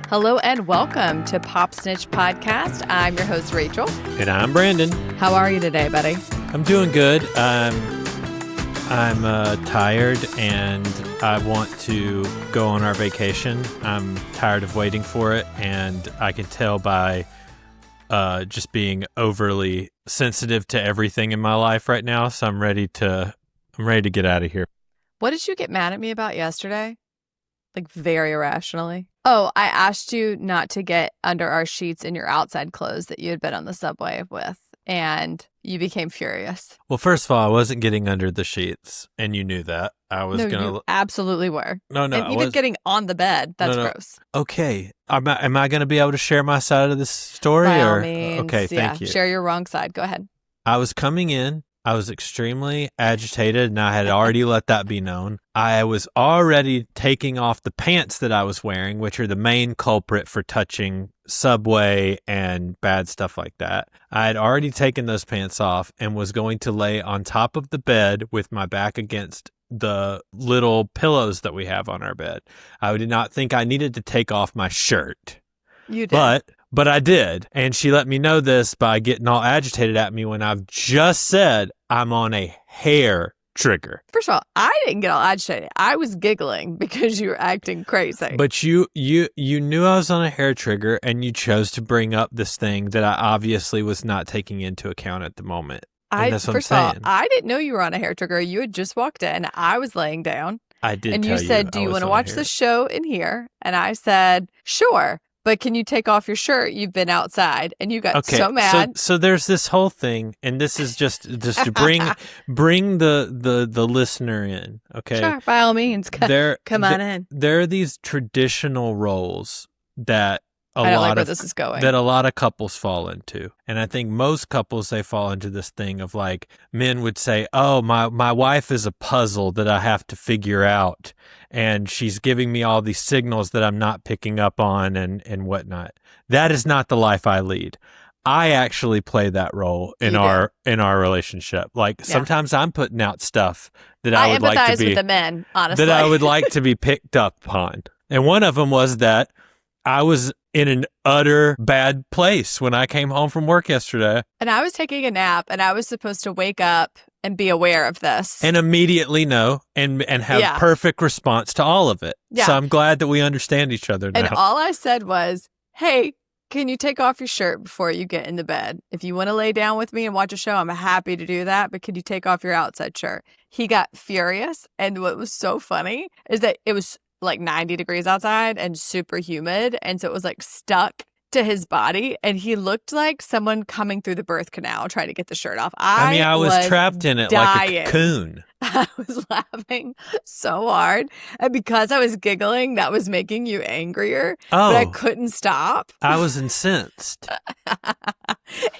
Hello and welcome to Pop Snitch Podcast. I'm your host, Rachel. And I'm Brandon. How are you today, buddy? I'm doing good. I'm tired and I want to go on our vacation. I'm tired of waiting for it, and I can tell by just being overly sensitive to everything in my life right now. So I'm ready to get out of here. What did you get mad at me about yesterday? Like very irrationally. Oh, I asked you not to get under our sheets in your outside clothes that you had been on the subway with, and you became furious. Well, first of all, I wasn't getting under the sheets, and you knew that. You absolutely were. No, and even getting on the bed. That's gross. Okay. Am I going to be able to share my side of this story? By all means. Okay, thank you. Share your wrong side. Go ahead. I was coming in. I was extremely agitated, and I had already let that be known. I was already taking off the pants that I was wearing, which are the main culprit for touching subway and bad stuff like that. I had already taken those pants off and was going to lay on top of the bed with my back against the little pillows that we have on our bed. I did not think I needed to take off my shirt. You did. But I did. And she let me know this by getting all agitated at me when I've just said I'm on a hair trigger. First of all, I didn't get all agitated. I was giggling because you were acting crazy. But you knew I was on a hair trigger, and you chose to bring up this thing that I obviously was not taking into account at the moment. First of all, I didn't know you were on a hair trigger. You had just walked in. I was laying down. I did. And you said, "Do you want to watch the show in here?" And I said, "Sure. But can you take off your shirt? You've been outside." And you got so mad. So there's this whole thing, and this is just to bring the listener in. Okay. Sure, by all means. Come on in. There are these traditional roles that I don't like where this is going. That a lot of couples fall into. And I think most couples, they fall into this thing of like, men would say, "Oh, my wife is a puzzle that I have to figure out. And she's giving me all these signals that I'm not picking up on and whatnot." That is not the life I lead. I actually play that role in our relationship. Like sometimes I'm putting out stuff that I would like to be with the men, honestly. That I would like to be picked up on. And one of them was that I was in an utter bad place when I came home from work yesterday. And I was taking a nap, and I was supposed to wake up and be aware of this. And immediately know and have perfect response to all of it. Yeah. So I'm glad that we understand each other now. And all I said was, "Hey, can you take off your shirt before you get in the bed? If you want to lay down with me and watch a show, I'm happy to do that, but could you take off your outside shirt?" He got furious. And what was so funny is that it was like 90 degrees outside and super humid. And so it was like stuck to his body. And he looked like someone coming through the birth canal trying to get the shirt off. I was trapped in it dying. like a cocoon. I was laughing so hard. And because I was giggling, that was making you angrier. Oh. But I couldn't stop. I was incensed.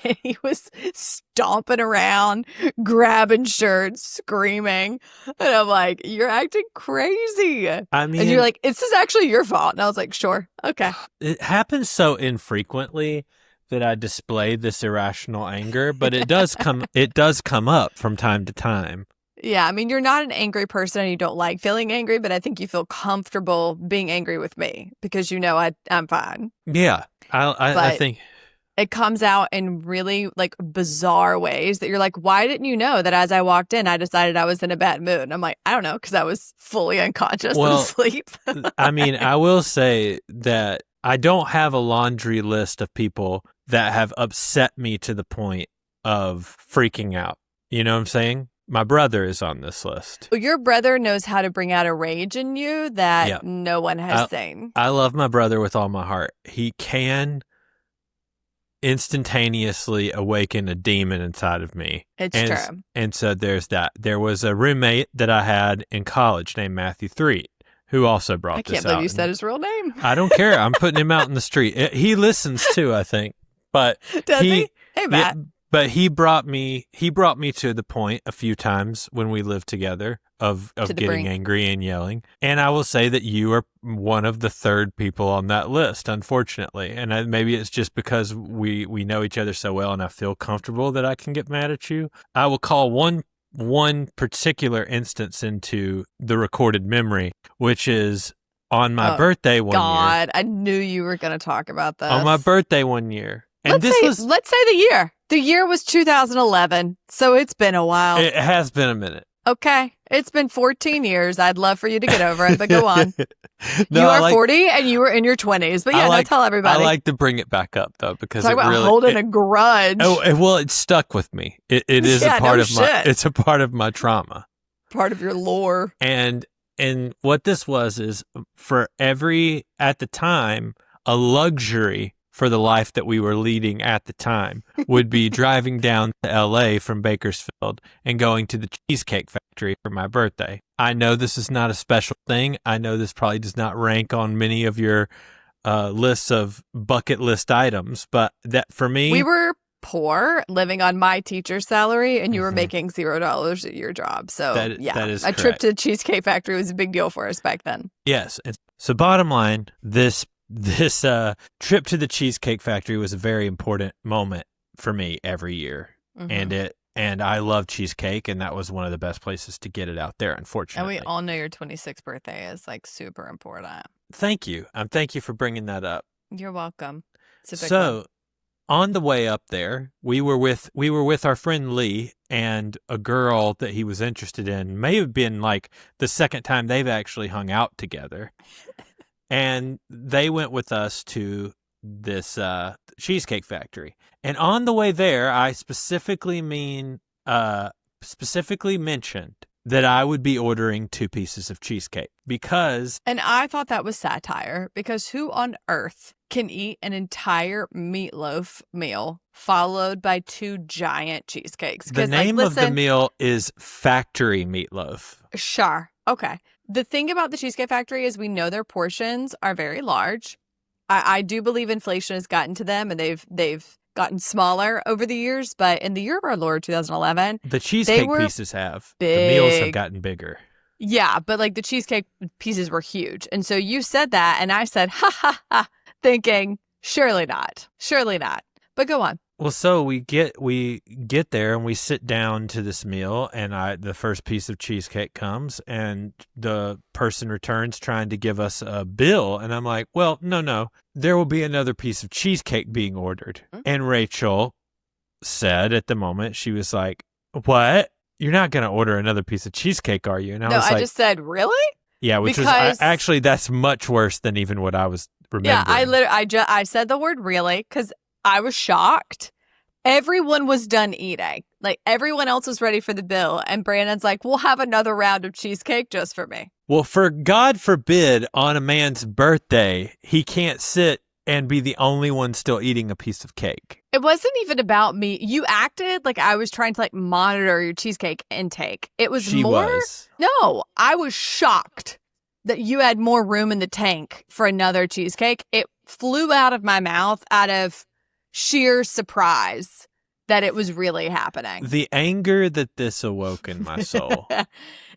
And he was stomping around, grabbing shirts, screaming. And I'm like, "You're acting crazy." I mean, and you're like, "This is actually your fault." And I was like, "Sure. Okay." It happens so infrequently that I display this irrational anger, but it does come up from time to time. Yeah, I mean, you're not an angry person and you don't like feeling angry, but I think you feel comfortable being angry with me because you know I'm fine. Yeah, I think it comes out in really like bizarre ways that you're like, "Why didn't you know that as I walked in, I decided I was in a bad mood?" And I'm like, "I don't know, because I was fully unconscious and asleep." I mean, I will say that I don't have a laundry list of people that have upset me to the point of freaking out. You know what I'm saying? My brother is on this list. Well, your brother knows how to bring out a rage in you that no one has seen. I love my brother with all my heart. He can instantaneously awaken a demon inside of me. It's true. And so there's that. There was a roommate that I had in college named Matthew Threet, who also brought this out. I can't believe you said his real name. I don't care. I'm putting him out in the street. He listens too, I think. But does he? Hey, Matt. Yeah, but he brought me to the point a few times when we lived together of getting angry and yelling. And I will say that you are one of the third people on that list, unfortunately. And maybe it's just because we know each other so well and I feel comfortable that I can get mad at you. I will call one particular instance into the recorded memory, which is on my birthday one year. God, I knew you were going to talk about this. On my birthday one year. And let's say the year. The year was 2011, so it's been a while. It has been a minute. Okay. It's been 14 years. I'd love for you to get over it, but go on. No, you are 40 and you were in your 20s. But yeah, tell everybody. I like to bring it back up, though, because talk about holding a grudge. Oh, well, it stuck with me. It is a part of it's a part of my trauma. Part of your lore. And what this is for at the time, a luxury for the life that we were leading at the time would be driving down to LA from Bakersfield and going to the Cheesecake Factory for my birthday. I know this is not a special thing. I know this probably does not rank on many of your lists of bucket list items, but that for me, we were poor, living on my teacher's salary, and you were making $0 at your job. So that is a trip to the Cheesecake Factory was a big deal for us back then. Yes. So bottom line, this trip to the Cheesecake Factory was a very important moment for me every year. And I love cheesecake, and that was one of the best places to get it out there, unfortunately. And we all know your 26th birthday is like super important. Thank you. Thank you for bringing that up. You're welcome. So on the way up there, we were with our friend Lee and a girl that he was interested in. May have been like the second time they've actually hung out together. And they went with us to this Cheesecake Factory. And on the way there, I specifically mentioned that I would be ordering 2 pieces of cheesecake because... And I thought that was satire, because who on earth can eat an entire meatloaf meal followed by 2 giant cheesecakes? The name of the meal is Factory Meatloaf. Sure. Okay. The thing about the Cheesecake Factory is we know their portions are very large. I do believe inflation has gotten to them, and they've gotten smaller over the years. But in the year of our Lord, 2011, the cheesecake pieces have. Big. The meals have gotten bigger. Yeah, but like the cheesecake pieces were huge. And so you said that, and I said, ha, ha, ha, thinking, surely not. Surely not. But go on. Well, so we get there and we sit down to this meal, and the first piece of cheesecake comes, and the person returns trying to give us a bill, and I'm like, well, no, there will be another piece of cheesecake being ordered. Mm-hmm. And Rachel said at the moment, she was like, what? You're not going to order another piece of cheesecake, are you? And I just said, really? Yeah, which was actually, that's much worse than even what I was remembering. Yeah, I said the word really because I was shocked. Everyone was done eating. Like, everyone else was ready for the bill. And Brandon's like, we'll have another round of cheesecake just for me. Well, for God forbid, on a man's birthday, he can't sit and be the only one still eating a piece of cake. It wasn't even about me. You acted like I was trying to like monitor your cheesecake intake. It was No, I was shocked that you had more room in the tank for another cheesecake. It flew out of my mouth out of sheer surprise that it was really happening. The anger that this awoke in my soul.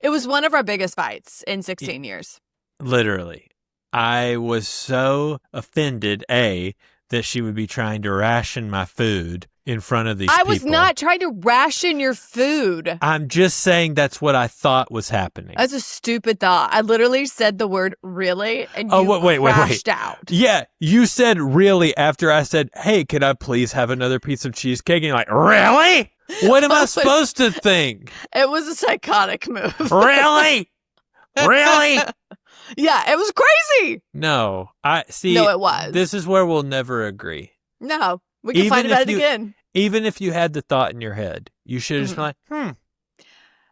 It was one of our biggest fights in 16 years. Literally. I was so offended, that she would be trying to ration my food in front of these people. I was not trying to ration your food. I'm just saying that's what I thought was happening. That's a stupid thought. I literally said the word really, and you crashed out. Yeah, you said really after I said, hey, could I please have another piece of cheesecake? And you're like, really? What am I supposed to think? It was a psychotic move. Really? Really? Yeah, it was crazy. No, No, it was. This is where we'll never agree. No. We can fight about it again. Even if you had the thought in your head, you should have just been like,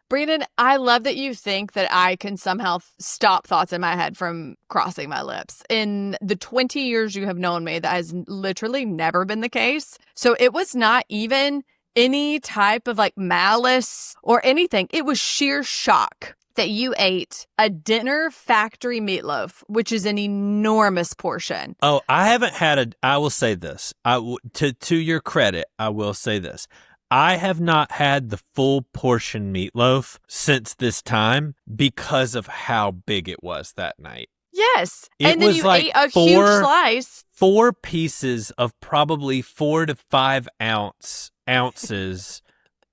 Brandon, I love that you think that I can somehow stop thoughts in my head from crossing my lips. In the 20 years you have known me, that has literally never been the case. So it was not even any type of like malice or anything. It was sheer shock that you ate a dinner factory meatloaf, which is an enormous portion. Oh, I haven't had I will say this. To your credit, I will say this. I have not had the full portion meatloaf since this time because of how big it was that night. Yes. And then you ate a huge slice. 4 pieces of probably 4 to 5 ounces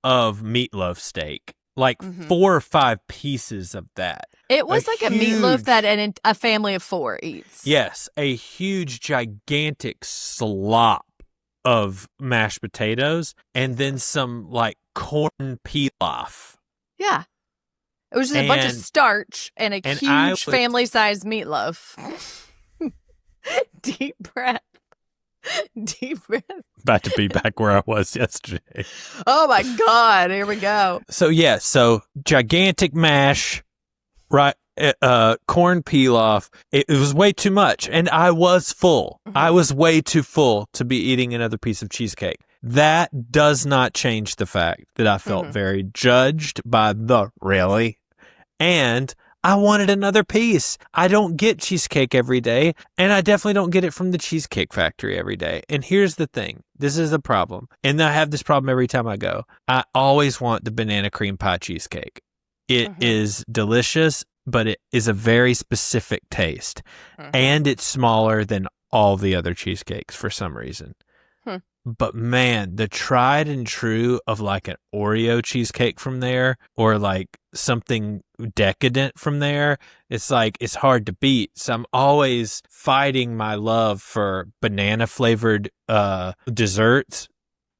of meatloaf steak. Like 4 or 5 pieces of that. It was like a meatloaf that a family of 4 eats. Yes, a huge, gigantic slop of mashed potatoes and then some like corn pilaf. Yeah. It was just a bunch of starch and a huge family-sized meatloaf. Deep breath. Deep breath. About to be back where I was yesterday. Oh my God, here we go. So gigantic mash, right? Corn pilaf. It was way too much, and I was full. I was way too full to be eating another piece of cheesecake. That does not change the fact that I felt very judged by and I wanted another piece. I don't get cheesecake every day, and I definitely don't get it from the Cheesecake Factory every day. And here's the thing. This is the problem. And I have this problem every time I go. I always want the banana cream pie cheesecake. It is delicious, but it is a very specific taste. And it's smaller than all the other cheesecakes for some reason. But man, the tried and true of like an Oreo cheesecake from there or like something decadent from there, it's like, it's hard to beat. So I'm always fighting my love for banana flavored desserts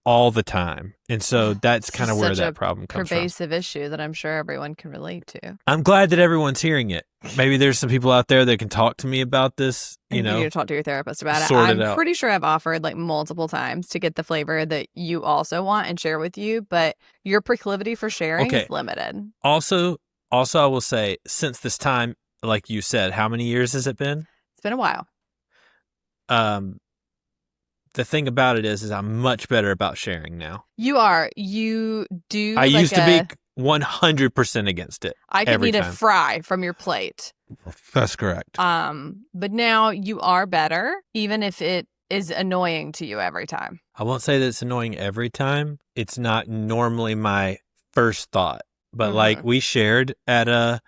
all the time. And so that's kind of where that problem comes from. Pervasive issue that I'm sure everyone can relate to. I'm glad that everyone's hearing it. Maybe there's some people out there that can talk to me about this, you know. You need to talk to your therapist about it. I'm pretty sure I've offered like multiple times to get the flavor that you also want and share with you, but your proclivity for sharing is limited. Also, I will say, since this time, like you said, how many years has it been? It's been a while. The thing about it is I'm much better about sharing now. You are. You do. I used to be 100% against it. I could eat a fry from your plate. That's correct. But now you are better, even if it is annoying to you every time. I won't say that it's annoying every time. It's not normally my first thought. But like we shared at a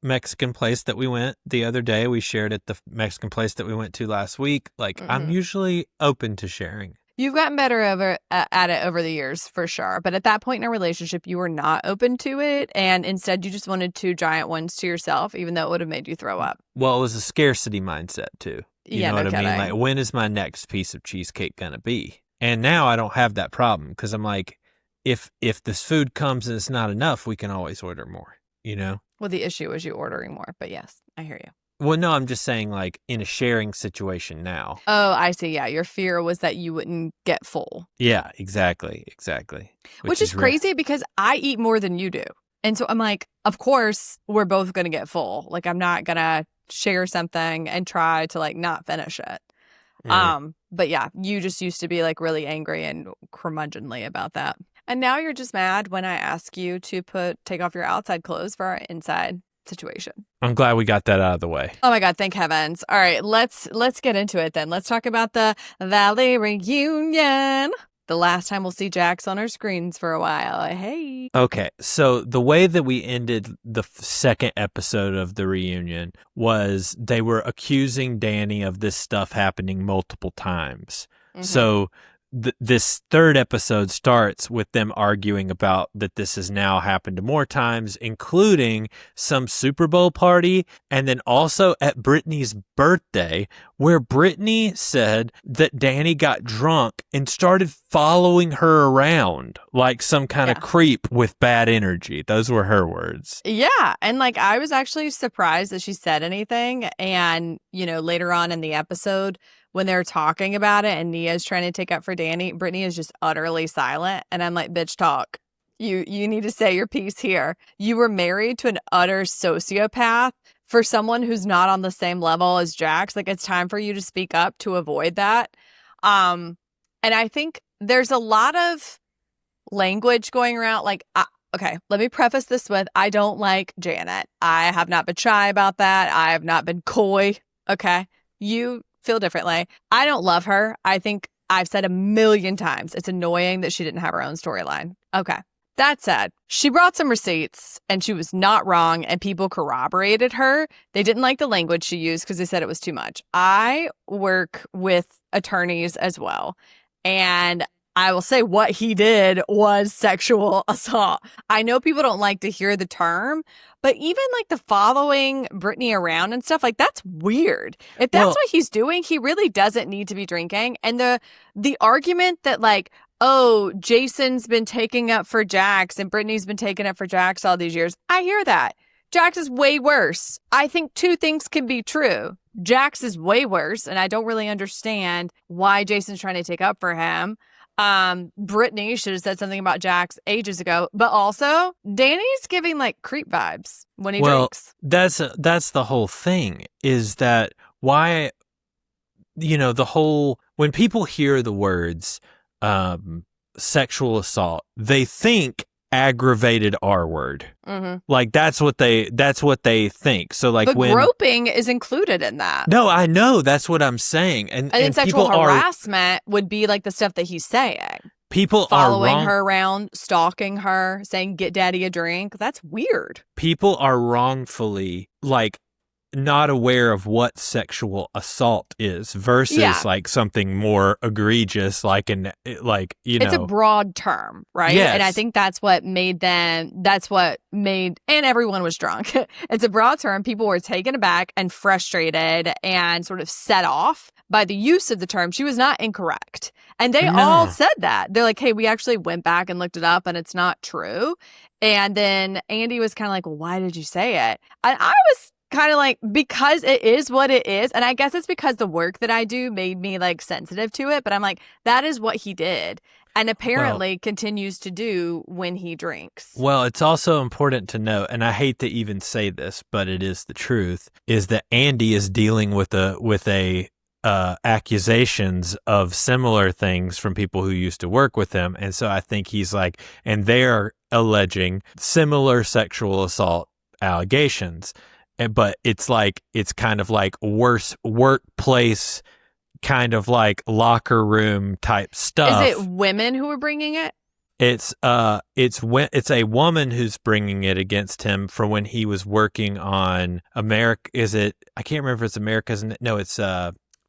Mexican place that we went the other day. We shared at the Mexican place that we went to last week. Like I'm usually open to sharing. You've gotten better at it over the years, for sure. But at that point in a relationship, you were not open to it. And instead, you just wanted 2 giant ones to yourself, even though it would have made you throw up. Well, it was a scarcity mindset, too. You know what I mean? Kidding. Like, when is my next piece of cheesecake going to be? And now I don't have that problem because I'm like, if this food comes and it's not enough, we can always order more, you know? Well, the issue is you ordering more. But yes, I hear you. Well, no, I'm just saying, like, in a sharing situation now. Oh, I see. Yeah, your fear was that you wouldn't get full. Yeah, exactly. Which is crazy because I eat more than you do. And so I'm like, of course, we're both going to get full. Like, I'm not going to share something and try to, like, not finish it. But yeah, you just used to be, like, really angry and curmudgeonly about that. And now you're just mad when I ask you to take off your outside clothes for our inside situation. I'm glad we got that out of the way. Oh my God, thank heavens. All right, let's get into it then. Let's talk about the Valley reunion. The last time we'll see Jax on our screens for a while. Hey. Okay, so the way that we ended the second episode of the reunion was they were accusing Danny of this stuff happening multiple times. So this third episode starts with them arguing about that this has now happened more times, including some Super Bowl party, and then also at Brittany's birthday, where Brittany said that Danny got drunk and started following her around like some kind of creep with bad energy. Those were her words. Yeah. And like, I was actually surprised that she said anything. And, you know, later on in the episode, when they're talking about it and Nia's trying to take up for Danny, Brittany is just utterly silent. And I'm like, bitch, talk. You need to say your piece here. You were married to an utter sociopath. For someone who's not on the same level as Jax, like, it's time for you to speak up to avoid that. And I think there's a lot of language going around. Like, okay, let me preface this with, I don't like Janet. I have not been shy about that. I have not been coy. Okay. You feel differently. I don't love her. I think I've said 1,000,000 times it's annoying that she didn't have her own storyline. Okay. That said, she brought some receipts and she was not wrong and people corroborated her. They didn't like the language she used because they said it was too much. I work with attorneys as well. And I will say what he did was sexual assault. I know people don't like to hear the term, but even like the following Brittany around and stuff, like that's weird. If that's what he's doing, he really doesn't need to be drinking. And the argument that like, oh, Jason's been taking up for Jax and Brittany's been taking up for Jax all these years. I hear that. Jax is way worse. I think two things can be true. Jax is way worse, and I don't really understand why Jason's trying to take up for him. Brittany should have said something about Jax ages ago, but also Danny's giving like creep vibes when he drinks. That's the whole thing, is that why, the whole, when people hear the words sexual assault, they think aggravated R word. Mm-hmm. Like that's what they think. So like, but when groping is included in that. No, I know, that's what I'm saying. And sexual harassment would be like the stuff that he's saying. People following are her around, stalking her, saying get daddy a drink. That's weird. People are wrongfully like not aware of what sexual assault is versus like something more egregious, it's a broad term, right? Yes. And I think that's what made and everyone was drunk. It's a broad term. People were taken aback and frustrated and sort of set off by the use of the term. She was not incorrect. And they all said that. They're like, hey, we actually went back and looked it up and it's not true. And then Andy was kind of like, well, why did you say it? And I was kind of like, because it is what it is. And I guess it's because the work that I do made me like sensitive to it. But I'm like, that is what he did. And apparently continues to do when he drinks. Well, it's also important to note, and I hate to even say this, but it is the truth, is that Andy is dealing with accusations of similar things from people who used to work with him. And so I think he's like, and they're alleging similar sexual assault allegations. But it's kind of like worse workplace, kind of like locker room type stuff. Is it women who are bringing it? It's a woman who's bringing it against him for when he was working on America. I can't remember if it's America's. No, it's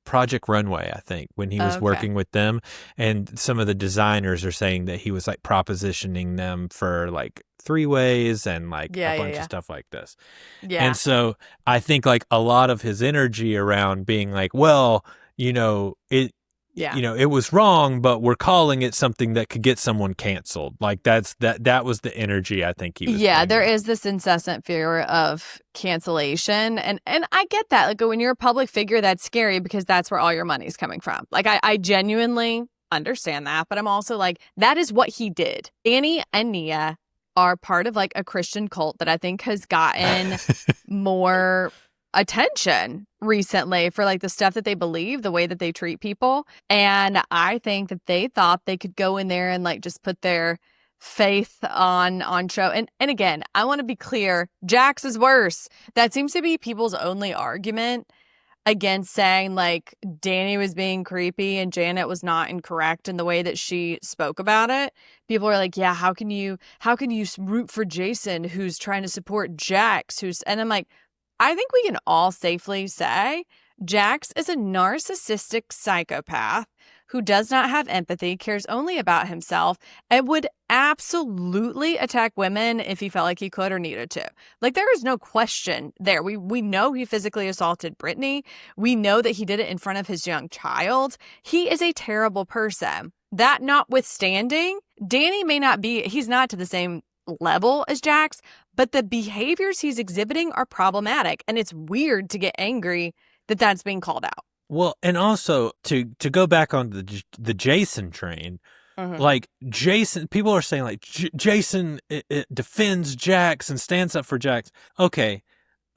Project Runway, I think, when he was working with them. And some of the designers are saying that he was like propositioning them for like three-ways and like a bunch of stuff like this. Yeah. And so I think like a lot of his energy around being like, well, it was wrong, but we're calling it something that could get someone canceled. Like that was the energy I think he was. Yeah, there is this incessant fear of cancellation. And I get that. Like when you're a public figure, that's scary because that's where all your money's coming from. Like I genuinely understand that, but I'm also like, that is what he did. Danny and Nia are part of like a Christian cult that I think has gotten more attention recently for like the stuff that they believe, the way that they treat people. And I think that they thought they could go in there and like just put their faith on show. And again, I want to be clear, Jax is worse. That seems to be people's only argument against saying like Danny was being creepy and Janet was not incorrect in the way that she spoke about it. People are like, yeah, how can you root for Jason who's trying to support Jax and I'm like, I think we can all safely say Jax is a narcissistic psychopath who does not have empathy, cares only about himself, and would absolutely attack women if he felt like he could or needed to. Like, there is no question there. We know he physically assaulted Brittany. We know that he did it in front of his young child. He is a terrible person. That notwithstanding, Danny he's not to the same level as Jax, but the behaviors he's exhibiting are problematic. And it's weird to get angry that that's being called out. Well, and also to go back on the Jason train, like Jason, people are saying like Jason it defends Jax and stands up for Jax. Okay,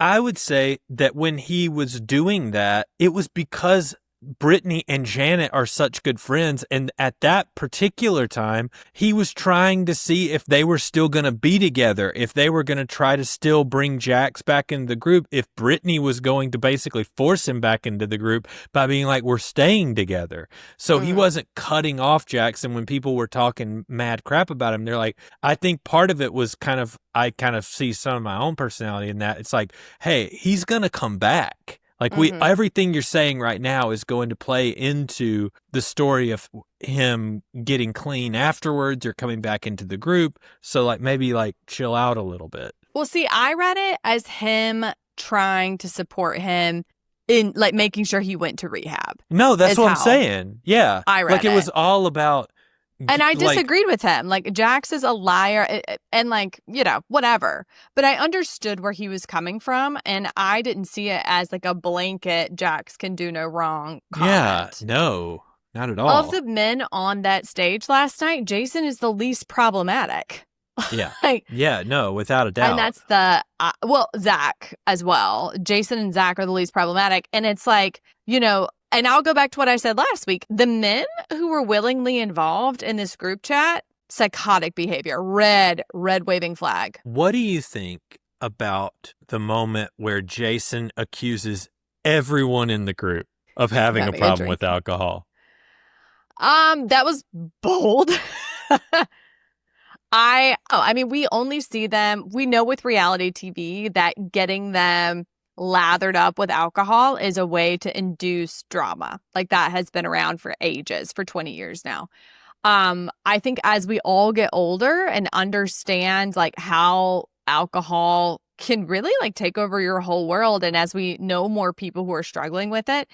I would say that when he was doing that, it was because Brittany and Janet are such good friends. And at that particular time, he was trying to see if they were still going to be together, if they were going to try to still bring Jax back into the group, if Brittany was going to basically force him back into the group by being like, we're staying together. So he wasn't cutting off Jax. And when people were talking mad crap about him, they're like, I think part of it was I kind of see some of my own personality in that. It's like, hey, he's going to come back. Like everything you're saying right now is going to play into the story of him getting clean afterwards or coming back into the group. So like maybe like chill out a little bit. Well, see, I read it as him trying to support him in like making sure he went to rehab. No, that's what I'm saying. Yeah. I read like it was all about. And I disagreed with him. Like, Jax is a liar and like, you know, whatever. But I understood where he was coming from. And I didn't see it as like a blanket Jax can do no wrong comment. Yeah, no, not at all. Of the men on that stage last night, Jason is the least problematic. Yeah. Like, yeah, no, without a doubt. And that's the, Zach as well. Jason and Zach are the least problematic. And it's like, you know, and I'll go back to what I said last week. The men who were willingly involved in this group chat, psychotic behavior, red waving flag. What do you think about the moment where Jason accuses everyone in the group of having a problem with alcohol? That was bold. I mean, we only see them. We know with reality TV that getting them lathered up with alcohol is a way to induce drama. Like that has been around for ages, for 20 years now. I think as we all get older and understand like how alcohol can really like take over your whole world, and as we know more people who are struggling with it,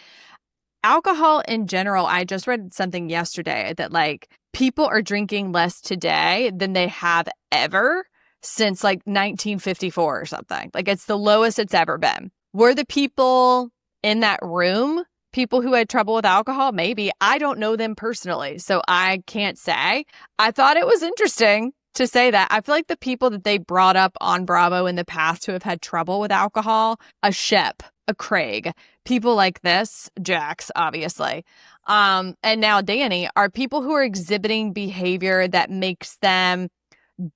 alcohol in general, I just read something yesterday that like people are drinking less today than they have ever since like 1954 or something. Like it's the lowest it's ever been. Were the people in that room people who had trouble with alcohol? Maybe. I don't know them personally, so I can't say. I thought it was interesting to say that. I feel like the people that they brought up on Bravo in the past who have had trouble with alcohol, a Shep, a Craig, people like this, Jax, obviously, and now Danny, are people who are exhibiting behavior that makes them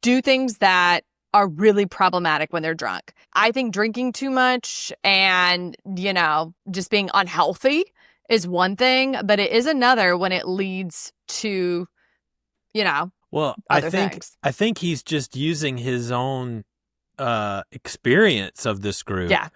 do things that are really problematic when they're drunk. I think drinking too much and, you know, just being unhealthy is one thing, but it is another when it leads to, you know, other things. I think he's just using his own experience of this group. Yeah.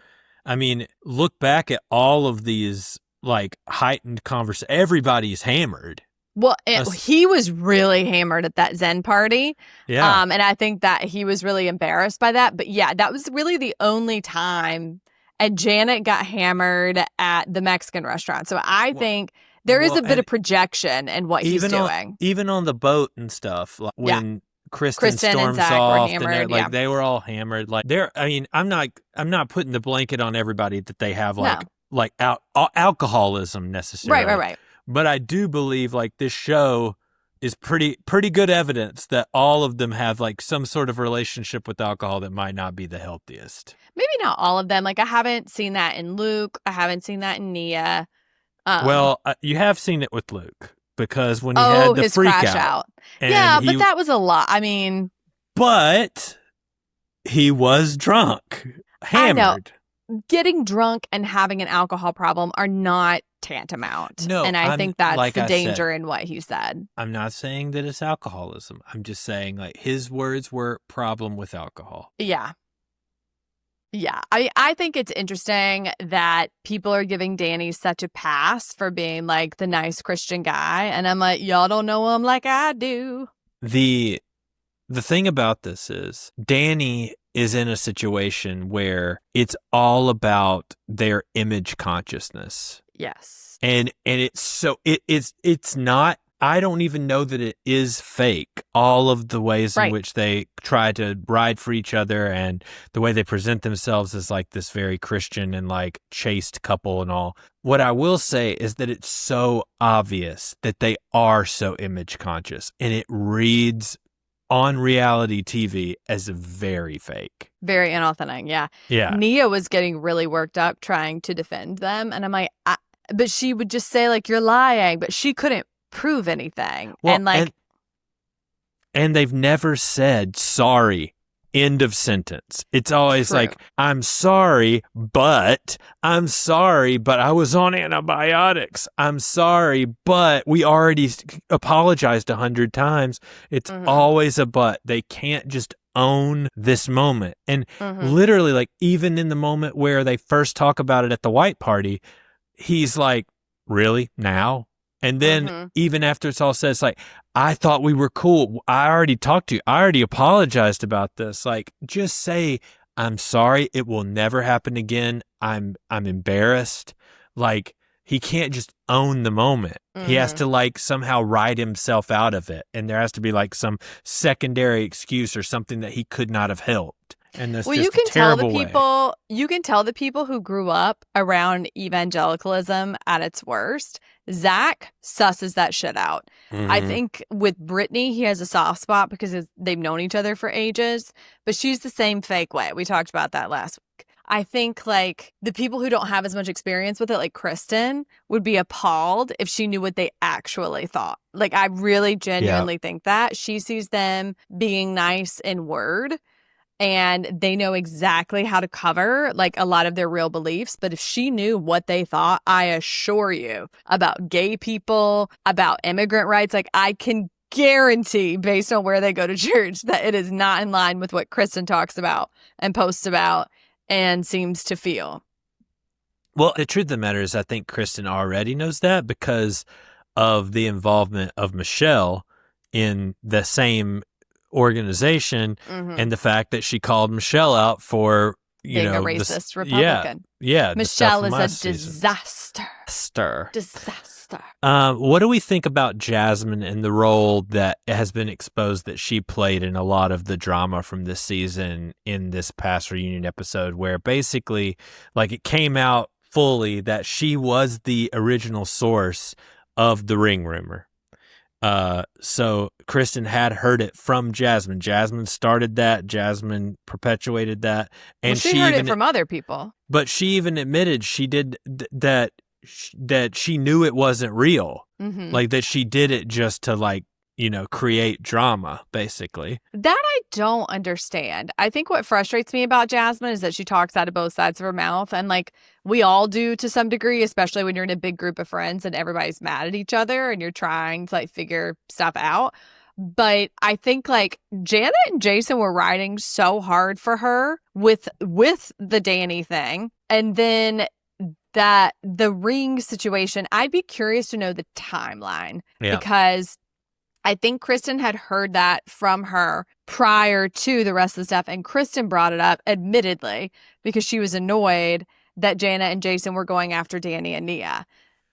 I mean, look back at all of these like heightened conversations. Everybody's hammered. Well, he was really hammered at that Zen party. Yeah. And I think that he was really embarrassed by that. But yeah, that was really the only time. And Janet got hammered at the Mexican restaurant. So I think there is a bit of projection in what he's doing. Even on the boat and stuff, like when Kristen storms off, and they were all hammered. Like I'm not putting the blanket on everybody that they have alcoholism necessarily. Right. But I do believe like this show is pretty good evidence that all of them have like some sort of relationship with alcohol that might not be the healthiest. Maybe not all of them. Like I haven't seen that in Luke. I haven't seen that in Nia. You have seen it with Luke because when he had the his freak crash out. Yeah, but that was a lot. I mean, but he was drunk, hammered. I know. Getting drunk and having an alcohol problem are not tantamount. No, and I think that's like the danger in what he said. I'm not saying that it's alcoholism. I'm just saying like his words were problem with alcohol. Yeah. Yeah. I think it's interesting that people are giving Danny such a pass for being like the nice Christian guy. And I'm like, y'all don't know him like I do. The thing about this is Danny is in a situation where it's all about their image consciousness. Yes. And it's not, I don't even know that it is fake. All of the ways in which they try to ride for each other and the way they present themselves as like this very Christian and like chaste couple and all. What I will say is that it's so obvious that they are so image conscious, and it reads on reality TV as very fake. Very inauthentic, yeah. Yeah. Nia was getting really worked up trying to defend them. And I'm like, but she would just say, like, you're lying. But she couldn't prove anything. Well, and they've never said sorry. End of sentence. It's always like, I'm sorry, but I was on antibiotics. I'm sorry, but we already apologized 100 times. It's always a but. They can't just own this moment. And literally, like, even in the moment where they first talk about it at the white party, he's like, really? Now? And then even after it's all said, it's like, I thought we were cool. I already talked to you. I already apologized about this. Like, just say, I'm sorry. It will never happen again. I'm embarrassed. Like, he can't just own the moment. He has to, like, somehow write himself out of it. And there has to be, like, some secondary excuse or something that he could not have helped. And that's just you can a terrible tell the people, you can tell the people who grew up around evangelicalism at its worst. Zach susses that shit out. I think with Brittany, he has a soft spot because they've known each other for ages, but she's the same fake way. We talked about that last week. I think, like, the people who don't have as much experience with it, like Kristen, would be appalled if she knew what they actually thought. Like, I really genuinely think that. She sees them being nice in word, and they know exactly how to cover, like, a lot of their real beliefs. But if she knew what they thought, I assure you, about gay people, about immigrant rights, like, I can guarantee, based on where they go to church, that it is not in line with what Kristen talks about and posts about and seems to feel. Well, the truth of the matter is, I think Kristen already knows that because of the involvement of Michelle in the same organization and the fact that she called Michelle out for being a racist Republican. Yeah. Michelle is a disaster. Disaster. What do we think about Jasmine and the role that has been exposed that she played in a lot of the drama from this season in this past reunion episode, where basically, like, it came out fully that she was the original source of the ring rumor. So Kristen had heard it from Jasmine. Jasmine started that. Jasmine perpetuated that. And she heard it from other people. But she even admitted she did that she knew it wasn't real. Like, that she did it just to, like, you know, create drama, basically. That I don't understand. I think what frustrates me about Jasmine is that she talks out of both sides of her mouth. And, like, we all do to some degree, especially when you're in a big group of friends and everybody's mad at each other and you're trying to, like, figure stuff out. But I think, like, Janet and Jason were riding so hard for her with the Danny thing. And then that the ring situation, I'd be curious to know the timeline because I think Kristen had heard that from her prior to the rest of the stuff. And Kristen brought it up, admittedly, because she was annoyed that Janet and Jason were going after Danny and Nia.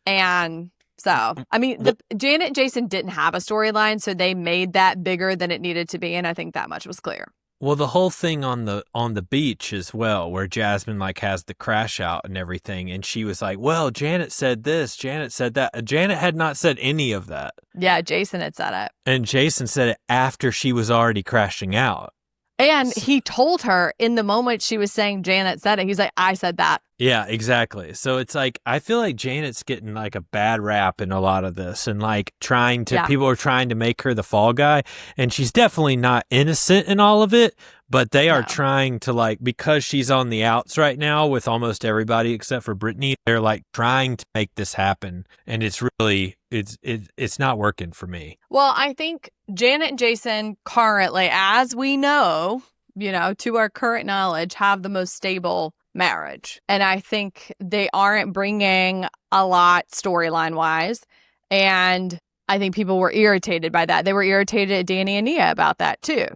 And so, I mean, Janet and Jason didn't have a storyline, so they made that bigger than it needed to be. And I think that much was clear. Well, the whole thing on the beach as well, where Jasmine, like, has the crash out and everything, and she was like, well, Janet said this, Janet said that. Janet had not said any of that. Yeah, Jason had said it. And Jason said it after she was already crashing out. And he told her in the moment she was saying Janet said it. He's like, I said that. Yeah, exactly. So it's like, I feel like Janet's getting, like, a bad rap in a lot of this, and, like, people are trying to make her the fall guy, and she's definitely not innocent in all of it, but they are trying to, like, because she's on the outs right now with almost everybody except for Brittany, they're, like, trying to make this happen, and it's really, it's not working for me. Well, I think Janet and Jason currently, as we know, you know, to our current knowledge, have the most stable marriage. And I think they aren't bringing a lot storyline wise. And I think people were irritated by that. They were irritated at Danny and Nia about that too.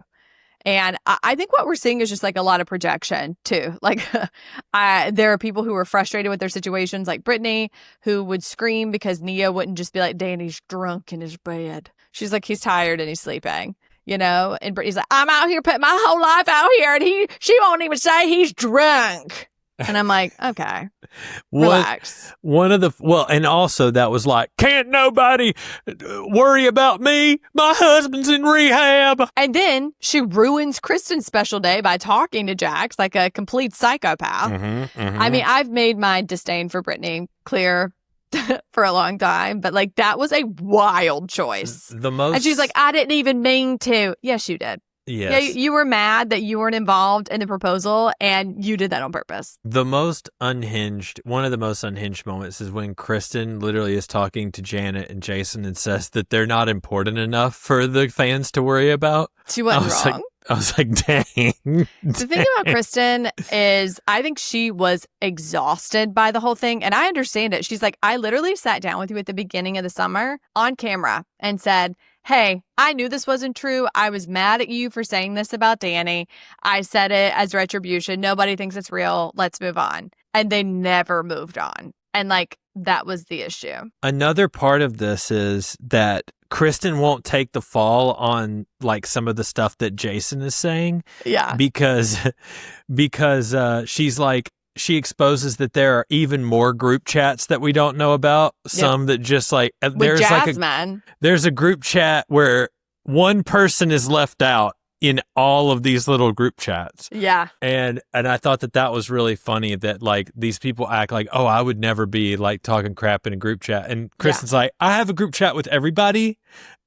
And I think what we're seeing is just, like, a lot of projection too. Like, there are people who were frustrated with their situations, like Brittany, who would scream because Nia wouldn't just be like, Danny's drunk in his bed. She's like, he's tired and he's sleeping. You know, and Brittany's like, I'm out here putting my whole life out here, and she won't even say he's drunk. And I'm like, okay, relax. And also that was like, can't nobody worry about me? My husband's in rehab. And then she ruins Kristen's special day by talking to Jax like a complete psychopath. I mean, I've made my disdain for Brittany clear for a long time, but, like, that was a wild choice. And she's like, I didn't even mean to. Yes, you did. Yes. Yeah, you were mad that you weren't involved in the proposal, and you did that on purpose. One of the most unhinged moments is when Kristen literally is talking to Janet and Jason and says that they're not important enough for the fans to worry about. She wasn't wrong. Like, I was like, dang. The thing about Kristen is I think she was exhausted by the whole thing. And I understand it. She's like, I literally sat down with you at the beginning of the summer on camera and said, hey, I knew this wasn't true. I was mad at you for saying this about Danny. I said it as retribution. Nobody thinks it's real. Let's move on. And they never moved on. And like, that was the issue. Another part of this is that Kristen won't take the fall on like some of the stuff that Jason is saying. Yeah. Because she's like, she exposes that there are even more group chats that we don't know about. Some that just like, with Jasmine. There's a group chat where one person is left out in all of these little group chats. Yeah. And I thought that was really funny that like these people act like, oh, I would never be like talking crap in a group chat. And Kristen's like, I have a group chat with everybody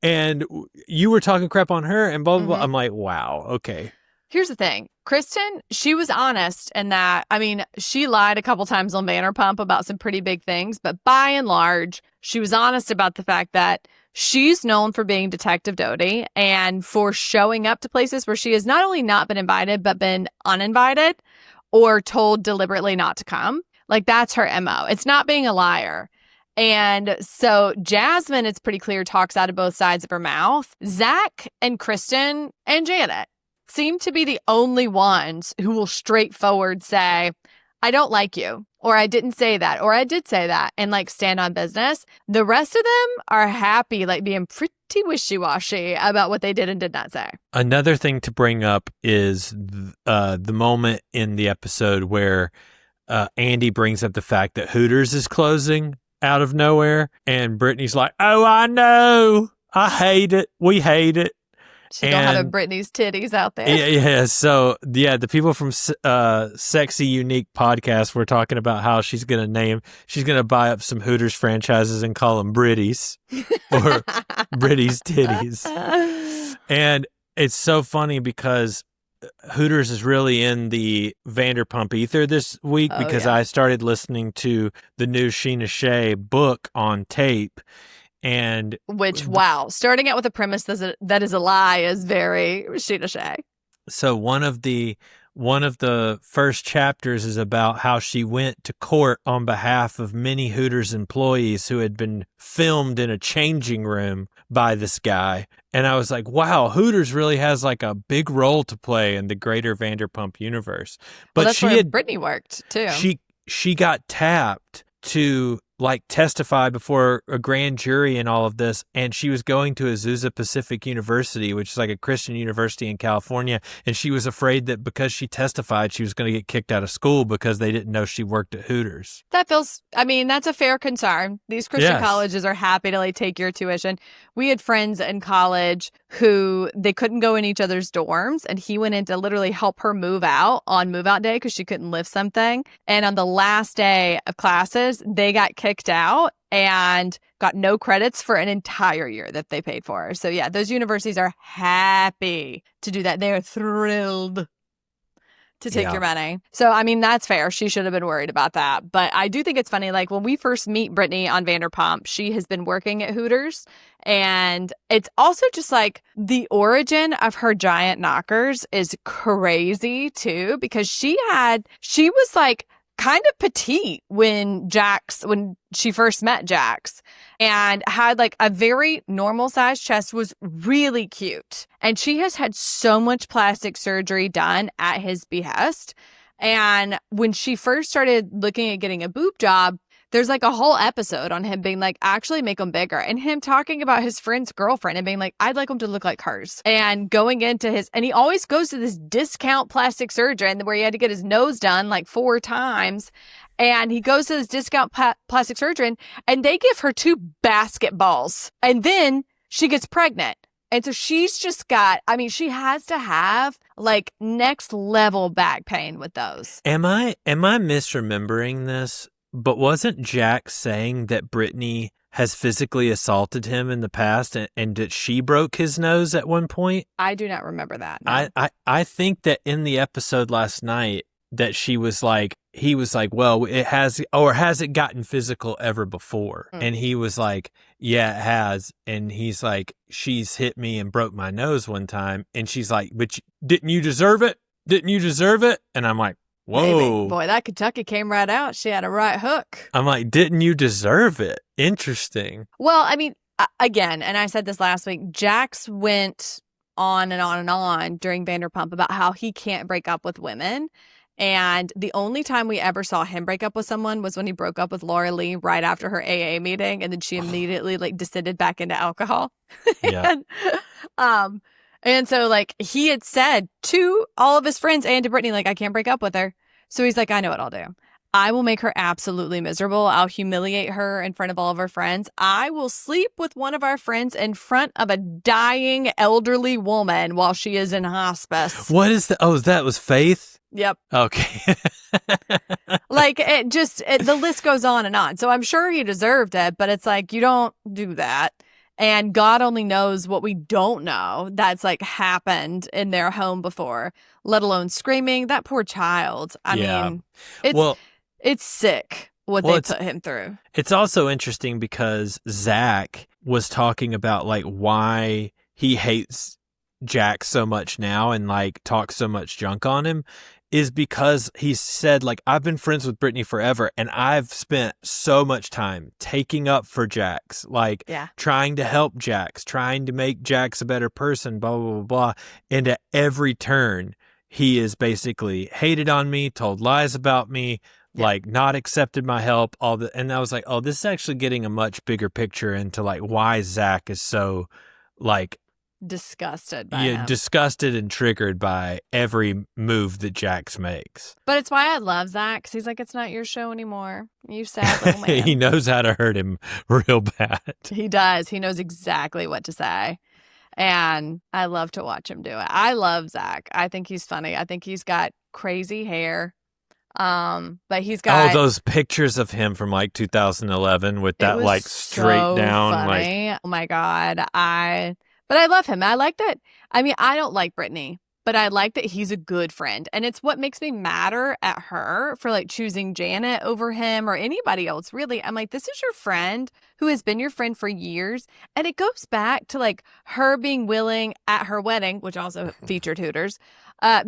and you were talking crap on her and blah, blah, blah. I'm like, wow. Okay. Here's the thing. Kristen, she was honest in that, I mean, she lied a couple times on Vanderpump about some pretty big things, but by and large, she was honest about the fact that she's known for being Detective Doty and for showing up to places where she has not only not been invited, but been uninvited or told deliberately not to come. Like, that's her MO. It's not being a liar. And so Jasmine, it's pretty clear, talks out of both sides of her mouth. Zach and Kristen and Janet seem to be the only ones who will straightforward say, I don't like you, or I didn't say that, or I did say that, and like stand on business. The rest of them are happy, like being pretty wishy-washy about what they did and did not say. Another thing to bring up is the moment in the episode where Andy brings up the fact that Hooters is closing out of nowhere, and Brittany's like, oh, I know. I hate it. We hate it. She don't have a Brittany's titties out there. Yeah. So, the people from Sexy Unique podcast were talking about how she's going to buy up some Hooters franchises and call them Britties or Britty's titties. And it's so funny because Hooters is really in the Vanderpump ether this week because I started listening to the new Sheena Shea book on tape. And wow, starting out with a premise that is a lie is very Sheena Shea. So one of the first chapters is about how she went to court on behalf of many Hooters employees who had been filmed in a changing room by this guy. And I was like, wow, Hooters really has like a big role to play in the greater Vanderpump universe. But that's where Brittany worked too. She got tapped to like testify before a grand jury and all of this, and she was going to Azusa Pacific University, which is like a Christian university in California, and she was afraid that because she testified she was going to get kicked out of school because they didn't know she worked at Hooters. That's a fair concern. These Christian colleges are happy to like take your tuition. We had friends in college who they couldn't go in each other's dorms, and he went in to literally help her move out on move out day because she couldn't lift something. And on the last day of classes, they got kicked out and got no credits for an entire year that they paid for. So yeah, those universities are happy to do that. They are thrilled to take your money. So, I mean, that's fair. She should have been worried about that. But I do think it's funny, like when we first meet Brittany on Vanderpump, she has been working at Hooters. And it's also just like the origin of her giant knockers is crazy too, because she was like kind of petite when she first met Jax, and had like a very normal sized chest, was really cute. And she has had so much plastic surgery done at his behest. And when she first started looking at getting a boob job, there's like a whole episode on him being like, actually make them bigger. And him talking about his friend's girlfriend and being like, I'd like them to look like hers. And going into and he always goes to this discount plastic surgeon where he had to get his nose done like 4 times. And he goes to this discount plastic surgeon and they give her 2 basketballs. And then she gets pregnant. And so she's just she has to have like next level back pain with those. Am I misremembering this? But wasn't Jack saying that Brittany has physically assaulted him in the past and that she broke his nose at one point? I do not remember that. No. I think that in the episode last night, that she was like, he was like, well, has it gotten physical ever before? And he was like, yeah, it has. And he's like, she's hit me and broke my nose one time. And she's like, but didn't you deserve it? Didn't you deserve it? And I'm like, whoa. Maybe. Boy, that Kentucky came right out. She had a right hook. I'm like, didn't you deserve it? Interesting. Well, I mean, again, and I said this last week, Jax went on and on and on during Vanderpump about how he can't break up with women. And the only time we ever saw him break up with someone was when he broke up with Laura Lee right after her AA meeting. And then she immediately like descended back into alcohol. Yeah. And so like he had said to all of his friends and to Brittany, like, I can't break up with her. So he's like, I know what I'll do. I will make her absolutely miserable. I'll humiliate her in front of all of her friends. I will sleep with one of our friends in front of a dying elderly woman while she is in hospice. What is that? Oh, that was Faith? Yep. Okay. Like the list goes on and on. So I'm sure he deserved it, but it's like, you don't do that. And God only knows what we don't know that's like happened in their home before, let alone screaming. That poor child. I mean, it's sick what they put him through. It's also interesting because Zach was talking about like why he hates Jack so much now and like talks so much junk on him is because he said like, I've been friends with Brittany forever and I've spent so much time taking up for Jax, like trying to help Jax, trying to make Jax a better person, blah, blah, blah, blah. And at every turn, he is basically hated on me, told lies about me, like not accepted my help, and I was like, oh, this is actually getting a much bigger picture into like why Zach is so like disgusted by him. Disgusted and triggered by every move that Jax makes. But it's why I love Zach, because he's like, it's not your show anymore. You sad little man. He knows how to hurt him real bad. He does. He knows exactly what to say. And I love to watch him do it. I love Zach. I think he's funny. I think he's got crazy hair. But he's got those pictures of him from like 2011 with that like straight so down funny. like, oh my God. But I love him. I like that. I mean, I don't like Brittany, but I like that he's a good friend. And it's what makes me madder at her for like choosing Janet over him or anybody else, really. I'm like, this is your friend who has been your friend for years. And it goes back to like her being willing at her wedding, which also featured Hooters,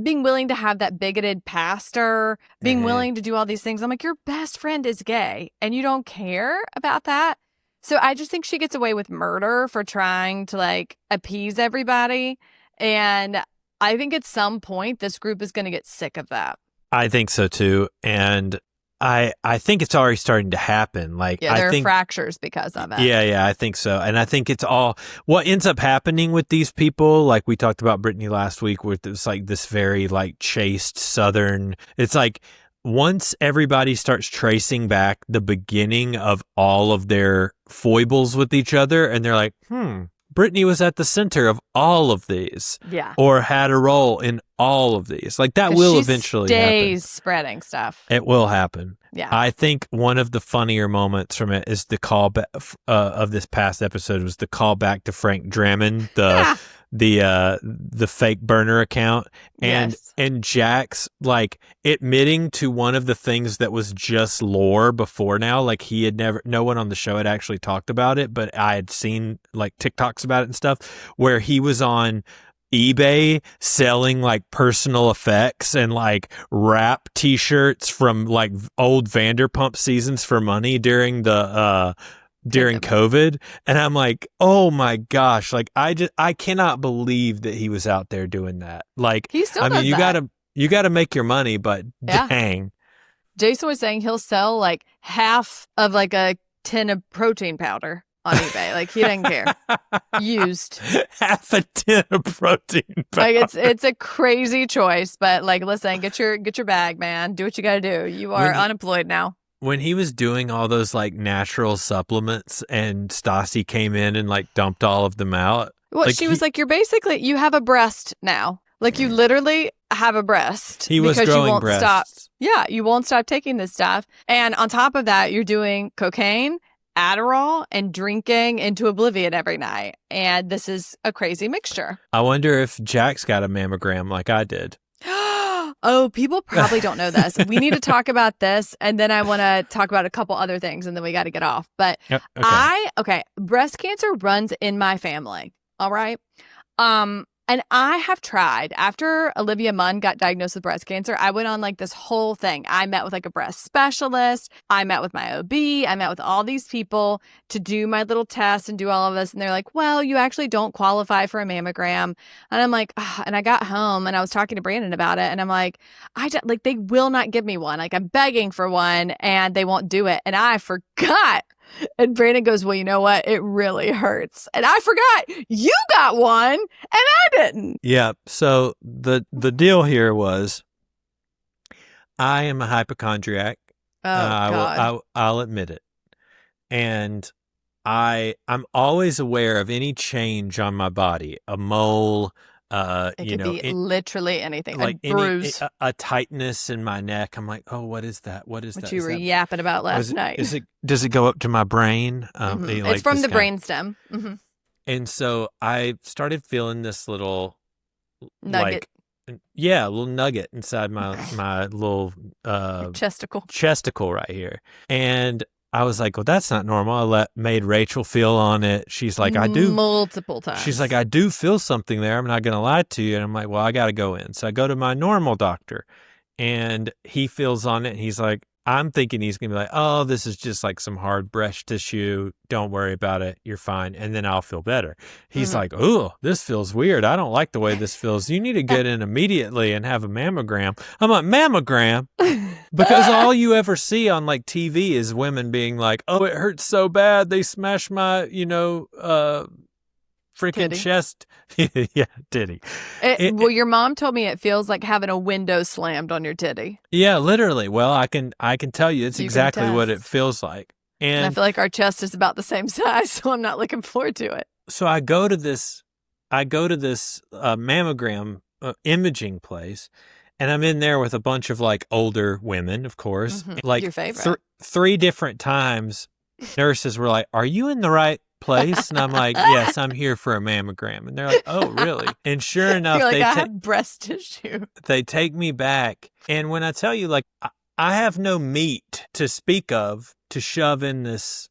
being willing to have that bigoted pastor, being willing to do all these things. I'm like, your best friend is gay and you don't care about that. So I just think she gets away with murder for trying to like appease everybody. And I think at some point this group is going to get sick of that. I think so too. And I think it's already starting to happen. Like, there are fractures because of it. Yeah, I think so. And I think it's all what ends up happening with these people. Like we talked about Brittany last week, where it's like this very like chaste Southern. It's like once everybody starts tracing back the beginning of all of their foibles with each other, and they're like, Brittany was at the center of all of these. Yeah. Or had a role in all of these. Like that will eventually happen. Spreading stuff. It will happen. Yeah. I think one of the funnier moments from it is the callback of this past episode was the callback to Frank Dramond, the fake burner account, and Jax like admitting to one of the things that was just lore before now. Like he had no one on the show had actually talked about it, but I had seen like TikToks about it and stuff where he was on eBay selling like personal effects and like rap t-shirts from like old Vanderpump seasons for money during COVID. And I'm like, oh my gosh, like I cannot believe that he was out there doing that. Like, he still does you that. you gotta make your money, but dang. Jason was saying he'll sell like half of like a tin of protein powder on eBay. Like he didn't care. Used. Half a tin of protein powder. Like it's a crazy choice, but like listen, get your bag, man. Do what you gotta do. You are unemployed now. When he was doing all those like natural supplements and Stassi came in and like dumped all of them out. Well, she was like, you have a breast now. Like you literally have a breast. He was growing you won't breasts. Stop. Yeah, you won't stop taking this stuff. And on top of that, you're doing cocaine, Adderall, and drinking into oblivion every night. And this is a crazy mixture. I wonder if Jack's got a mammogram like I did. Oh, people probably don't know this. We need to talk about this, and then I want to talk about a couple other things, and then we got to get off. But Yep, okay. breast cancer runs in my family. All right. And I have tried. After Olivia Munn got diagnosed with breast cancer, I went on like this whole thing. I met with like a breast specialist. I met with my OB. I met with all these people to do my little test and do all of this. And they're like, well, you actually don't qualify for a mammogram. And I'm like, ugh. And I got home and I was talking to Brandon about it. And I'm like, they will not give me one. Like I'm begging for one and they won't do it. And I forgot. And Brandon goes, well, you know what? It really hurts. And I forgot you got one and I didn't. Yeah. So the deal here was I am a hypochondriac. Oh, God. I'll admit it. And I'm always aware of any change on my body, a mole, it could be literally anything, like a bruise. A tightness in my neck. I'm like, oh, what is that? What is that? What you were yapping about last night. Does it go up to my brain? It's from the brainstem. Mm-hmm. And so I started feeling this little nugget. Little nugget inside my little chesticle right here. And I was like, well, that's not normal. I made Rachel feel on it. She's like, I do. Multiple times. She's like, I do feel something there. I'm not going to lie to you. And I'm like, well, I got to go in. So I go to my normal doctor and he feels on it. And he's like, I'm thinking he's going to be like, oh, this is just like some hard breast tissue. Don't worry about it. You're fine. And then I'll feel better. He's like, oh, this feels weird. I don't like the way this feels. You need to get in immediately and have a mammogram. I'm like, mammogram? Because all you ever see on like TV is women being like, oh, it hurts so bad. They smashed my, freaking titty. Chest. Yeah, titty. Well, your mom told me it feels like having a window slammed on your titty. Yeah, literally. Well, I can tell you it's exactly what it feels like. And I feel like our chest is about the same size, so I'm not looking forward to it. So I go to this mammogram imaging place, and I'm in there with a bunch of like older women, of course. Mm-hmm. Like your favorite. 3 different times, nurses were like, "Are you in the right place?" And I'm like, yes, I'm here for a mammogram. And they're like, oh, really? And sure enough, You're like, I have breast tissue. They take me back. And when I tell you, like, I have no meat to speak of to shove in this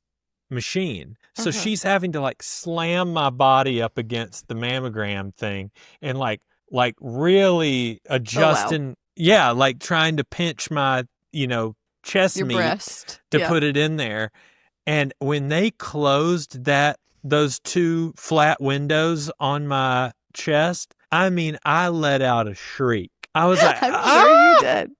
machine. So she's having to like slam my body up against the mammogram thing and like really adjusting. Oh, wow. Yeah. Like trying to pinch my, chest your meat breast to put it in there. And when they closed those 2 flat windows on my chest, I mean, I let out a shriek. I was like, I'm sure you did.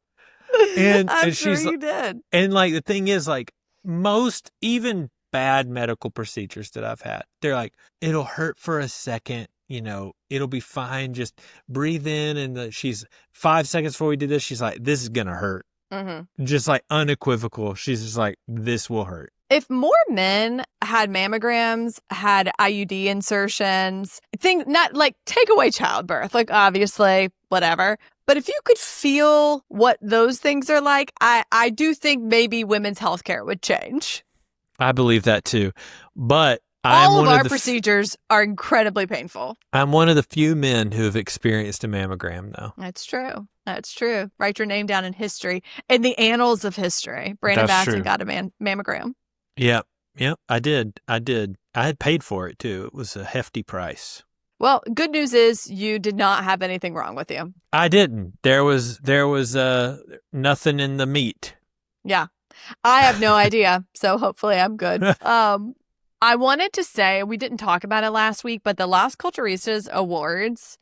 And sure you did. And like the thing is, like most even bad medical procedures that I've had, they're like, it'll hurt for a second. It'll be fine. Just breathe in. And she's 5 seconds before we did this, she's like, this is gonna hurt. Mm-hmm. Just like unequivocal. She's just like, this will hurt. If more men had mammograms, had IUD insertions, not like take away childbirth, like obviously, whatever. But if you could feel what those things are like, I do think maybe women's healthcare would change. I believe that too. But all of our procedures are incredibly painful. I'm one of the few men who have experienced a mammogram, though. That's true. Write your name down in history, in the annals of history. Brandon Batson got a mammogram. Yep, I did. I had paid for it, too. It was a hefty price. Well, good news is you did not have anything wrong with you. I didn't. There was nothing in the meat. Yeah. I have no idea, so hopefully I'm good. I wanted to say, we didn't talk about it last week, but the Las Culturistas Awards,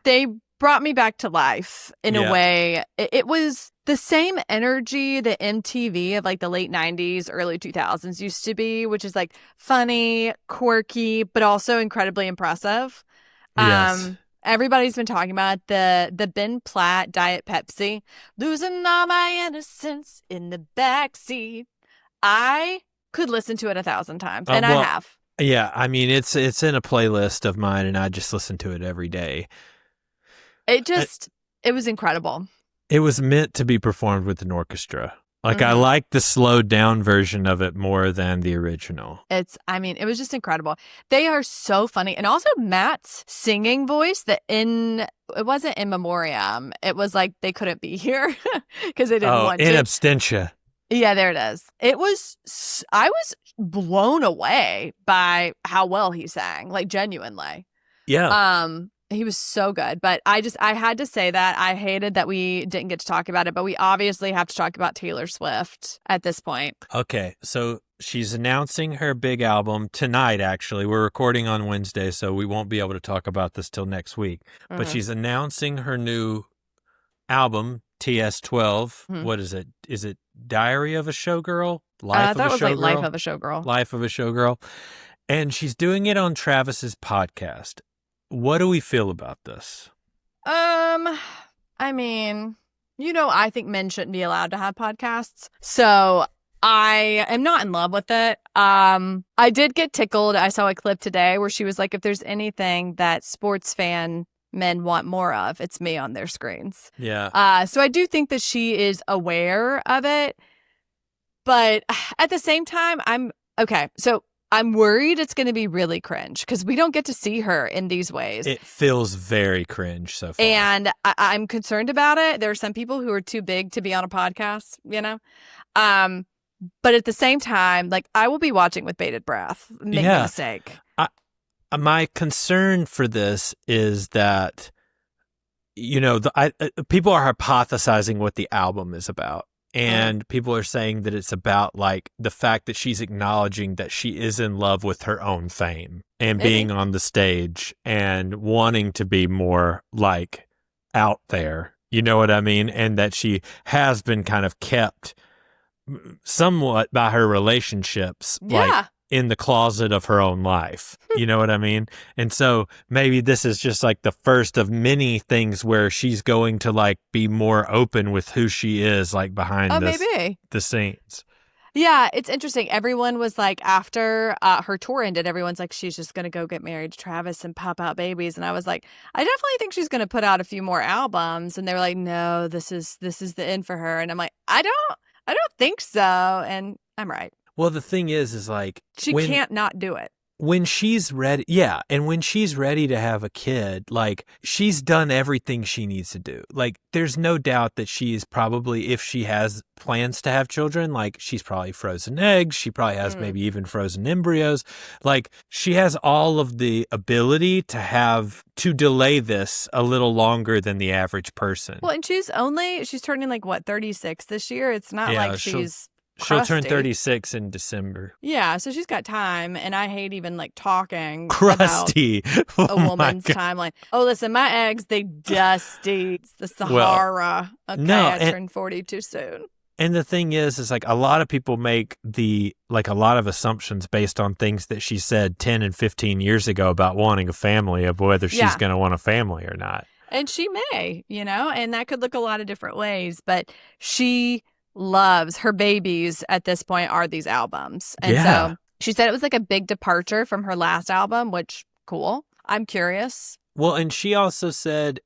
they brought me back to life in a way. It was the same energy that MTV of like the late 90s, early 2000s used to be, which is like funny, quirky, but also incredibly impressive. Yes. Everybody's been talking about the Ben Platt Diet Pepsi, losing all my innocence in the backseat. I could listen to it 1,000 times, and I have. Yeah, I mean, it's in a playlist of mine, and I just listen to it every day. It was incredible. It was meant to be performed with an orchestra. Like, I like the slowed down version of it more than the original. It was just incredible. They are so funny. And also Matt's singing voice it wasn't in memoriam. It was like they couldn't be here because they didn't want to. In absentia. Yeah, there it is. I was blown away by how well he sang, like genuinely. Yeah. He was so good, but I had to say that. I hated that we didn't get to talk about it, but we obviously have to talk about Taylor Swift at this point. Okay, so she's announcing her big album tonight, actually. We're recording on Wednesday, so we won't be able to talk about this till next week. Mm-hmm. But she's announcing her new album, TS12. Mm-hmm. What is it? Is it Diary of a Showgirl? Life of a Showgirl? Life of a Showgirl. Life of a Showgirl. And she's doing it on Travis's podcast. What do we feel about this? I think men shouldn't be allowed to have podcasts. So I am not in love with it. I did get tickled. I saw a clip today where she was like, if there's anything that sports fan men want more of, it's me on their screens. Yeah. So I do think that she is aware of it. But at the same time, I'm worried it's going to be really cringe because we don't get to see her in these ways. It feels very cringe so far. And I'm concerned about it. There are some people who are too big to be on a podcast, But at the same time, like, I will be watching with bated breath. Make no mistake. My concern for this is that, people are hypothesizing what the album is about. And people are saying that it's about, like, the fact that she's acknowledging that she is in love with her own fame and being on the stage and wanting to be more, like, out there. You know what I mean? And that she has been kind of kept somewhat by her relationships, like, in the closet of her own life. You know what I mean? And so maybe this is just like the first of many things where she's going to, like, be more open with who she is, like, behind the scenes. Yeah, it's interesting. Everyone was like, after her tour ended, everyone's like, she's just going to go get married to Travis and pop out babies. And I was like, I definitely think she's going to put out a few more albums. And they were like, no, this is the end for her. And I'm like, I don't think so. And I'm right. Well, the thing is like... She can't not do it. When she's ready, and when she's ready to have a kid, like, she's done everything she needs to do. Like, there's no doubt that she's probably, if she has plans to have children, like, she's probably frozen eggs. She probably has maybe even frozen embryos. Like, she has all of the ability to delay this a little longer than the average person. Well, and she's turning, like, 36 this year? It's not like she's... She'll turn 36 in December. Yeah, so she's got time, and I hate even, like, talking crusty about a woman's timeline. Oh, listen, my eggs, they dusty. It's the Sahara. I turned 40 too soon. And the thing is like, a lot of people make a lot of assumptions based on things that she said 10 and 15 years ago about wanting a family, of whether she's going to want a family or not. And she may, and that could look a lot of different ways, but she loves her babies at this point are these albums. And so she said it was like a big departure from her last album, which cool. I'm curious. Well, and she also said,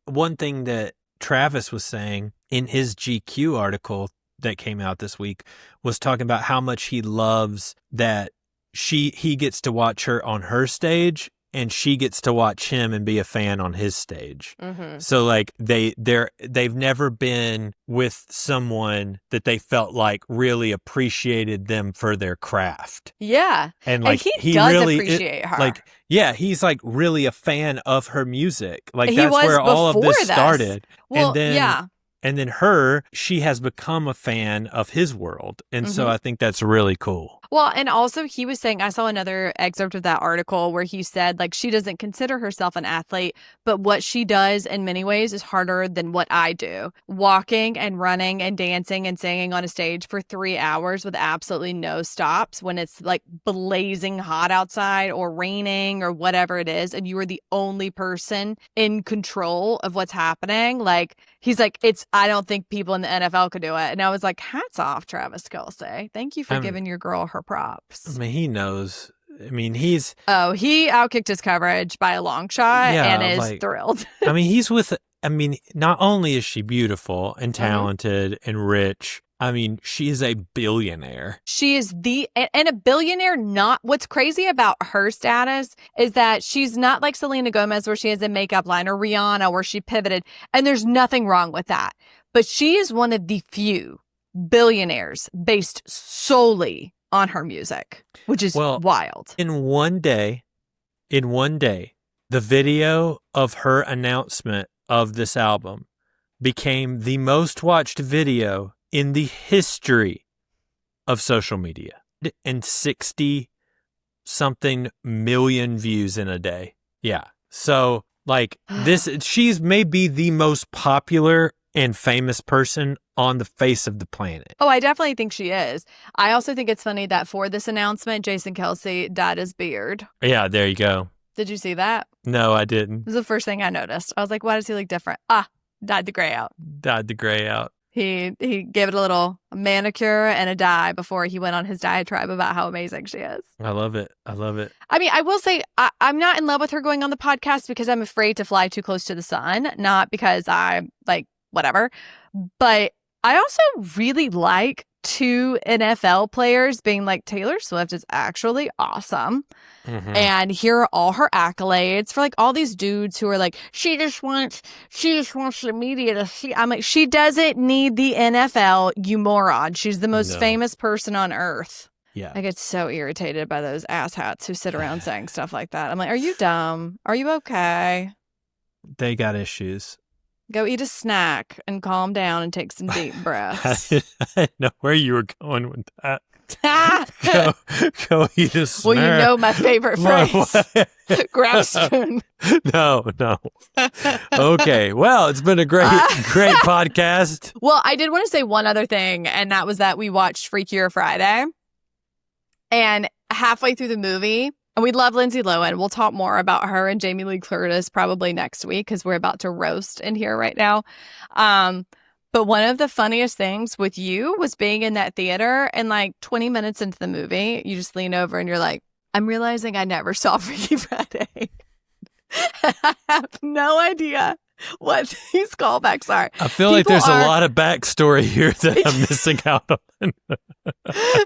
one thing that Travis was saying in his GQ article that came out this week was talking about how much he loves that he gets to watch her on her stage and she gets to watch him and be a fan on his stage. Mm-hmm. So, like, they've never been with someone that they felt like really appreciated them for their craft. Yeah. And like he does really appreciate her. Like, yeah, he's like really a fan of her music. Like, that's where all of this started. Well, and then and then she has become a fan of his world. And so I think that's really cool. Well, and also he was saying, I saw another excerpt of that article where he said, like, she doesn't consider herself an athlete, but what she does in many ways is harder than what I do. Walking and running and dancing and singing on a stage for 3 hours with absolutely no stops when it's like blazing hot outside or raining or whatever it is. And you are the only person in control of what's happening. Like, he's like, I don't think people in the NFL could do it. And I was like, hats off, Travis Kelce. Thank you for giving your girl her props. He knows. He outkicked his coverage by a long shot and is thrilled. Not only is she beautiful and talented and rich I mean, she is a billionaire. She is and a billionaire. Not what's crazy about her status is that she's not like Selena Gomez, where she has a makeup line, or Rihanna, where she pivoted. And there's nothing wrong with that. But she is one of the few billionaires based solely on her music, which is wild. In one day, the video of her announcement of this album became the most watched video in the history of social media, and 60-something million views in a day. Yeah. So, like, she's maybe the most popular and famous person on the face of the planet. Oh, I definitely think she is. I also think it's funny that for this announcement, Jason Kelce dyed his beard. Yeah, there you go. Did you see that? No, I didn't. It was the first thing I noticed. I was like, why does he look different? Dyed the gray out. He gave it a little manicure and a dye before he went on his diatribe about how amazing she is. I love it. I mean, I will say I'm not in love with her going on the podcast because I'm afraid to fly too close to the sun, not because I'm like, whatever. But I also really like 2 NFL players being like, Taylor Swift is actually awesome. Mm-hmm. And here are all her accolades for like all these dudes who are like, she just wants the media to see. I'm like, she doesn't need the NFL, you moron. She's the most famous person on earth. Yeah. I get so irritated by those asshats who sit around saying stuff like that. I'm like, are you dumb? Are you okay? They got issues. Go eat a snack and calm down and take some deep breaths. I didn't know where you were going with that. go eat a snack. Well, you know my favorite phrase. Grab a spoon. No. Okay. Well, it's been a great podcast. Well, I did want to say one other thing, and that was that we watched Freakier Friday. And halfway through the movie, and we love Lindsay Lohan. We'll talk more about her and Jamie Lee Curtis probably next week because we're about to roast in here right now. But one of the funniest things with you was being in that theater and like 20 minutes into the movie, you just lean over and you're like, I'm realizing I never saw Freaky Friday. I have no idea what these callbacks are. I feel like there's a lot of backstory here that I'm missing out on.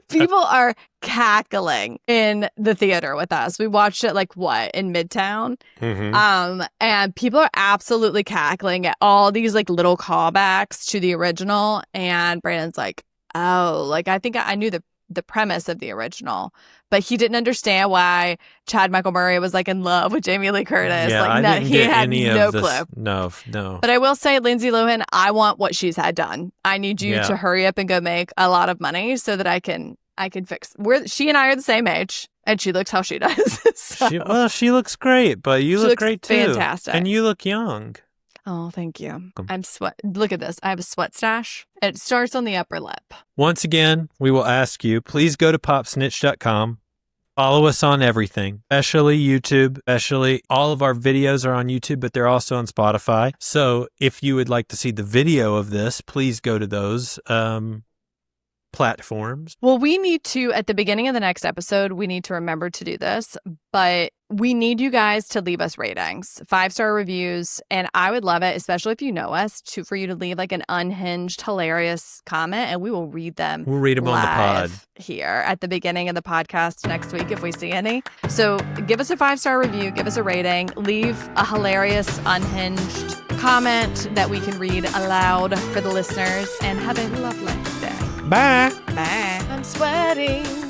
People are cackling in the theater with us. We watched it in Midtown. Mm-hmm. And people are absolutely cackling at all these like little callbacks to the original. And Brandon's like, oh, like I think I knew the premise of the original, but he didn't understand why Chad Michael Murray was like in love with Jamie Lee Curtis. Yeah, like I didn't get any no of this. Clue. No. But I will say, Lindsay Lohan, I want what she's had done. I need you to hurry up and go make a lot of money so that I can fix. She and I are the same age, and she looks how she does. So. She looks great, but you look great too. Fantastic, and you look young. Oh, thank you. Look at this. I have a sweat stash. It starts on the upper lip. Once again, we will ask you, please go to popsnitch.com. Follow us on everything, especially YouTube. Especially all of our videos are on YouTube, but they're also on Spotify. So if you would like to see the video of this, please go to those platforms. Well, we need to, at the beginning of the next episode, we need to remember to do this, but we need you guys to leave us ratings, 5-star reviews, and I would love it, especially if you know us, for you to leave like an unhinged, hilarious comment, and we will read them. We'll read them on the pod here at the beginning of the podcast next week if we see any. So give us a 5-star review, give us a rating, leave a hilarious, unhinged comment that we can read aloud for the listeners, and have a lovely day. Bye. I'm sweating.